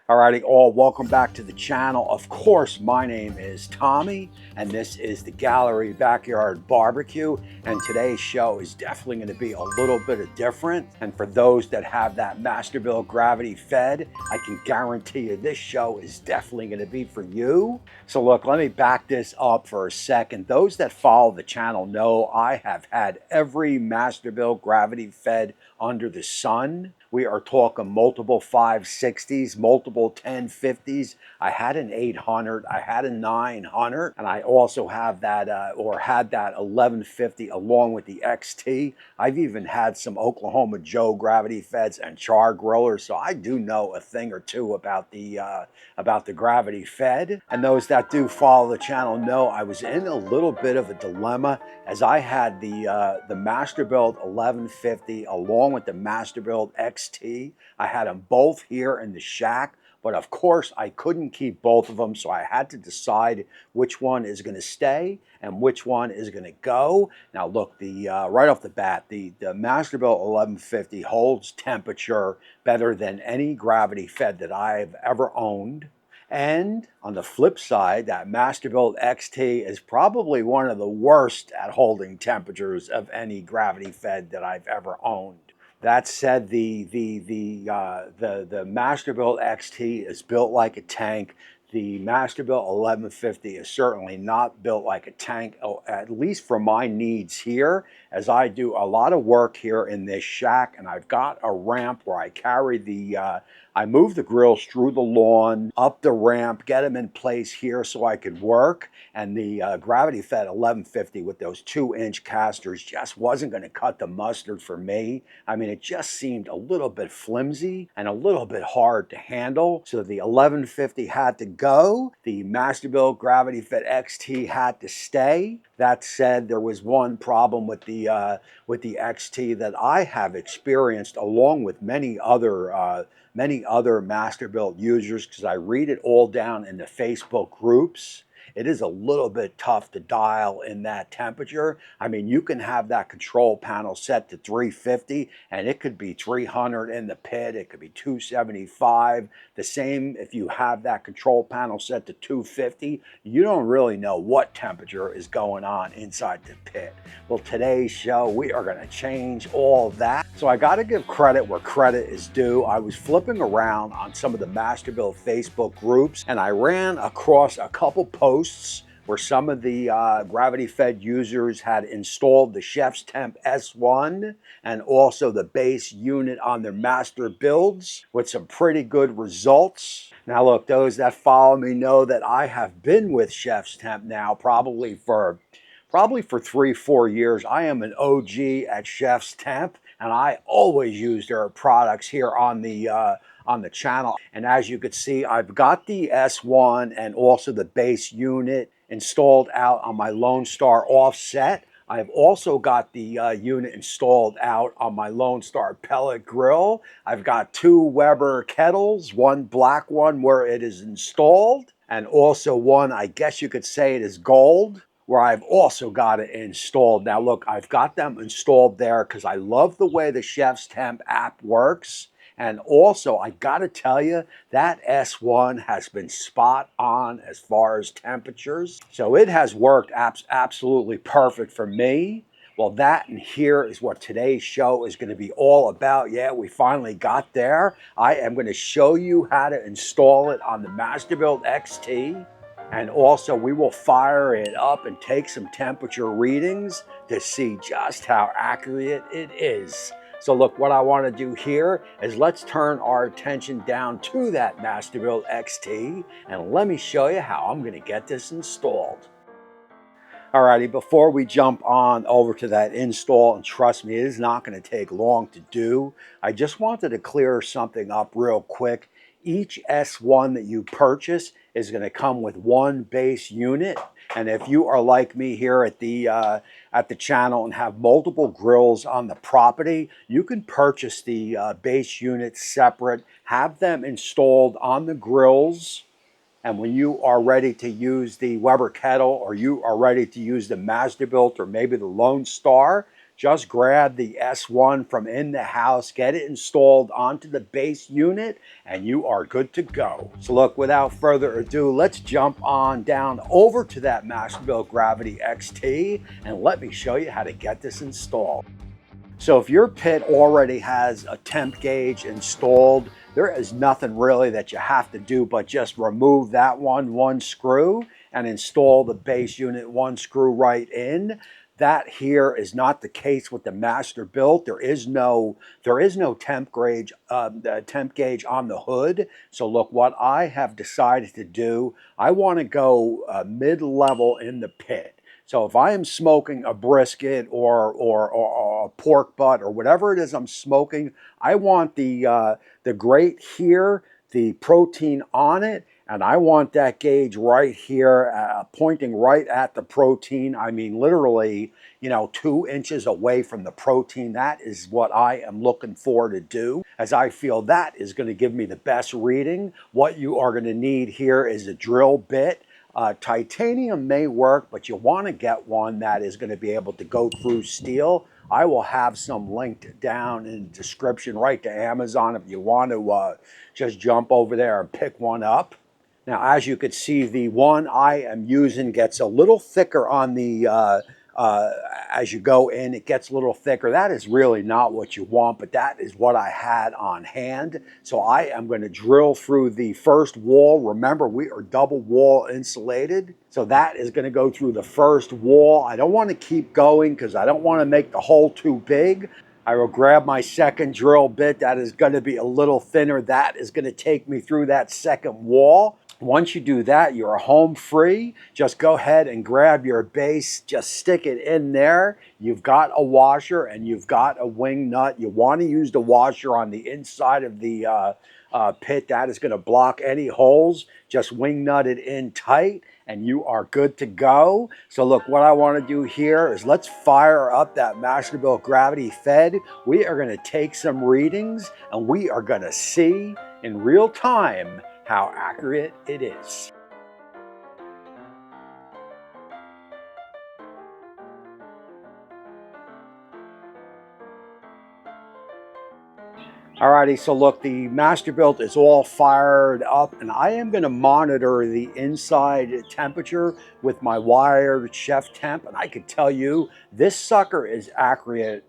Alrighty, all welcome back to the channel. Of course, my name is Tommy, and this is the Gallery Backyard Barbecue. And today's show is definitely going to be a little bit different. And for those that have that Masterbuilt Gravity Fed, I can guarantee you this show is definitely going to be for you. So look, let me back this up for a second. Those that follow the channel know I have had every Masterbuilt Gravity Fed under the sun. We are talking multiple 560s, multiple 1050s. I had an 800, I had a 900, and I also have that, had that 1150 along with the XT. I've even had some Oklahoma Joe gravity feds and char grillers, so I do know a thing or two about the gravity fed. And those that do follow the channel know I was in a little bit of a dilemma as I had the Masterbuilt 1150 along with the Masterbuilt XT. I had them both here in the shack, but of course I couldn't keep both of them, so I had to decide which one is going to stay and which one is going to go. Now look, right off the bat, the Masterbuilt 1150 holds temperature better than any gravity fed that I've ever owned. And on the flip side, that Masterbuilt XT is probably one of the worst at holding temperatures of any gravity fed that I've ever owned. That said, the Masterbuilt XT is built like a tank. The Masterbuilt 1150 is certainly not built like a tank, at least for my needs here, as I do a lot of work here in this shack, and I've got a ramp where I carry I move the grills through the lawn, up the ramp, get them in place here so I could work. And the gravity fed 1150 with those 2-inch casters just wasn't going to cut the mustard for me. I mean, it just seemed a little bit flimsy and a little bit hard to handle. So the 1150 had to go. The Masterbuilt Gravity Fed XT had to stay. That said, there was one problem with the XT that I have experienced, along with many other Masterbuilt users, because I read it all down in the Facebook groups. It is a little bit tough to dial in that temperature. I mean, you can have that control panel set to 350 and it could be 300 in the pit. It could be 275. The same if you have that control panel set to 250. You don't really know what temperature is going on inside the pit. Well, today's show, we are going to change all that. So I got to give credit where credit is due. I was flipping around on some of the Masterbuilt Facebook groups and I ran across a couple posts where some of the gravity fed users had installed the Chef's Temp S1 and also the base unit on their master builds with some pretty good results. Now look, those that follow me know that I have been with Chef's Temp now probably for 3-4 years. I am an OG at Chef's Temp, and I always use their products here on the channel. And as you can see, I've got the S1 and also the base unit installed out on my Lone Star offset. I've also got the unit installed out on my Lone Star pellet grill. I've got 2 Weber kettles, one black one where it is installed, and also one, I guess you could say it is gold, where I've also got it installed. Now look, I've got them installed there because I love the way the Chef's Temp app works. And also, I gotta tell you, that S1 has been spot on as far as temperatures. So it has worked absolutely perfect for me. Well, that and here is what today's show is going to be all about. Yeah, we finally got there. I am going to show you how to install it on the Masterbuilt XT. And also we will fire it up and take some temperature readings to see just how accurate it is. So look, what I want to do here is let's turn our attention down to that Masterbuilt XT and let me show you how I'm going to get this installed. Alrighty, before we jump on over to that install, and trust me, it is not going to take long to do, I just wanted to clear something up real quick. Each S1 that you purchase is going to come with one base unit. And if you are like me here at the channel and have multiple grills on the property, you can purchase the base units separate, have them installed on the grills. And when you are ready to use the Weber kettle or you are ready to use the Masterbuilt or maybe the Lone Star, Just grab the S1 from in the house, get it installed onto the base unit, and you are good to go. So look, without further ado, let's jump on down over to that Masterbuilt Gravity XT and let me show you how to get this installed. So if your pit already has a temp gauge installed, there is nothing really that you have to do but just remove that one screw and install the base unit one screw right in. That here is not the case with the Masterbuilt. There is no temp gauge on the hood. So look, what I have decided to do, I want to go mid-level in the pit. So if I am smoking a brisket or a pork butt or whatever it is I'm smoking, I want the grate here, the protein on it, and I want that gauge right here pointing right at the protein. I mean, literally, 2 inches away from the protein. That is what I am looking for to do, as I feel that is going to give me the best reading. What you are going to need here is a drill bit. Titanium may work, but you want to get one that is going to be able to go through steel. I will have some linked down in the description right to Amazon if you want to just jump over there and pick one up. Now, as you can see, the one I am using gets a little thicker on the as you go in, it gets a little thicker. That is really not what you want, but that is what I had on hand. So I am going to drill through the first wall. Remember, we are double wall insulated. So that is going to go through the first wall. I don't want to keep going because I don't want to make the hole too big. I will grab my second drill bit. That is going to be a little thinner. That is going to take me through that second wall. Once you do that, you're home free. Just go ahead and grab your base, just stick it in there. You've got a washer and you've got a wing nut. You want to use the washer on the inside of the pit. That is going to block any holes. Just wing nut it in tight and you are good to go. So look, what I want to do here is let's fire up that Masterbuilt Gravity Fed. We are going to take some readings and we are going to see in real time how accurate it is. Alrighty, so look, the Masterbuilt is all fired up and I am going to monitor the inside temperature with my wired chef temp, and I can tell you this sucker is accurate.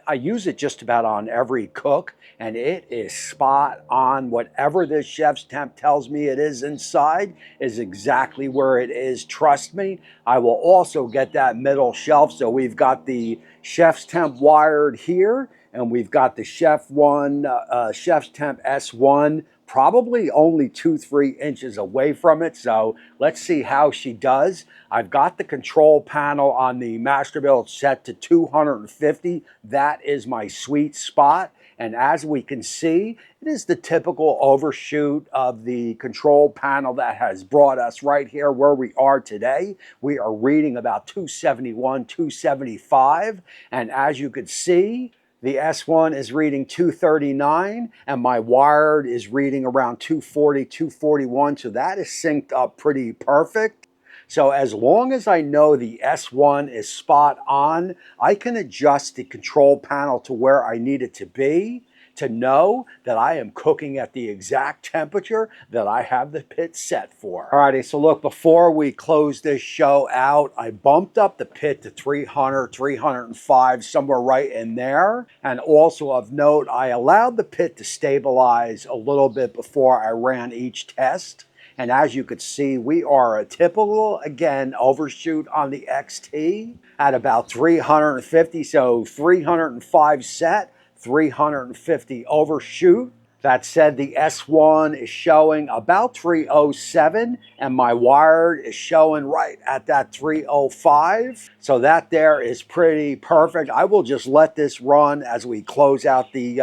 I use it just about on every cook and it is spot on. Whatever this chef's temp tells me it is inside is exactly where it is. Trust me. I will also get that middle shelf. So we've got the chef's temp wired here, and we've got the chef's temp S1 probably only 2-3 inches away from it. So let's see how she does. I've got the control panel on the Masterbuilt set to 250. That is my sweet spot. And as we can see, it is the typical overshoot of the control panel that has brought us right here where we are today. We are reading about 271, 275. And as you can see, the S1 is reading 239 and my wired is reading around 240, 241. So that is synced up pretty perfect. So as long as I know the S1 is spot on, I can adjust the control panel to where I need it to be to know that I am cooking at the exact temperature that I have the pit set for. Alrighty, so look, before we close this show out, I bumped up the pit to 300, 305, somewhere right in there. And also of note, I allowed the pit to stabilize a little bit before I ran each test. And as you could see, we are a typical, again, overshoot on the XT at about 350. So 305 set, 350 overshoot. That said, the S1 is showing about 307 and my wired is showing right at that 305. So that there is pretty perfect. I will just let this run as we close out the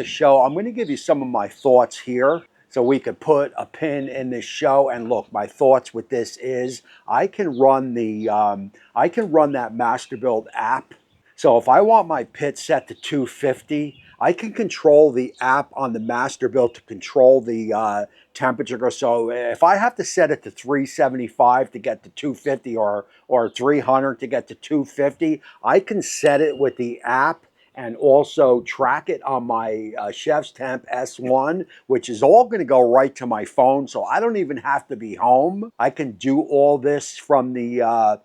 show. I'm going to give you some of my thoughts here, so we could put a pin in this show. And look, my thoughts with this is I can run that Masterbuilt app. So if I want my pit set to 250, I can control the app on the Masterbuilt to control the temperature. So if I have to set it to 375 to get to 250 or 300 to get to 250, I can set it with the app and also track it on my Chef's Temp S1, which is all going to go right to my phone. So I don't even have to be home. I can do all this from the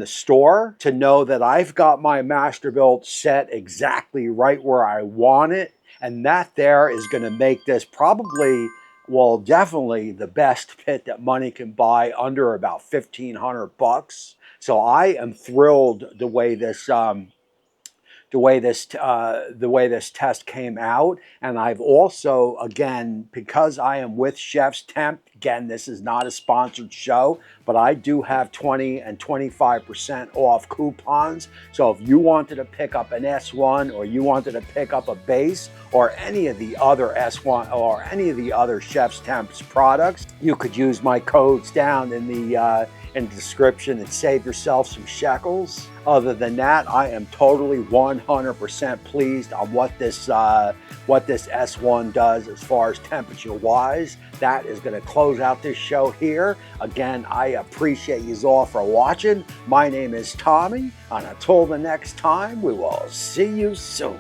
store to know that I've got my Masterbuilt set exactly right where I want it. And that there is going to make this probably, well, definitely the best pit that money can buy under about 1,500 bucks. So I am thrilled the way this test came out. And I've also, again, because I am with Chef's Temp, again, this is not a sponsored show, but I do have 20 and 25% off coupons. So if you wanted to pick up an S1 or you wanted to pick up a base or any of the other S1 or any of the other Chef's Temp's products, you could use my codes down in the description and save yourself some shekels. Other than that, I am totally 100% pleased on what this S1 does as far as temperature wise. That is going to close out this show here. Again, I appreciate you all for watching. My name is Tommy, and until the next time, we will see you soon.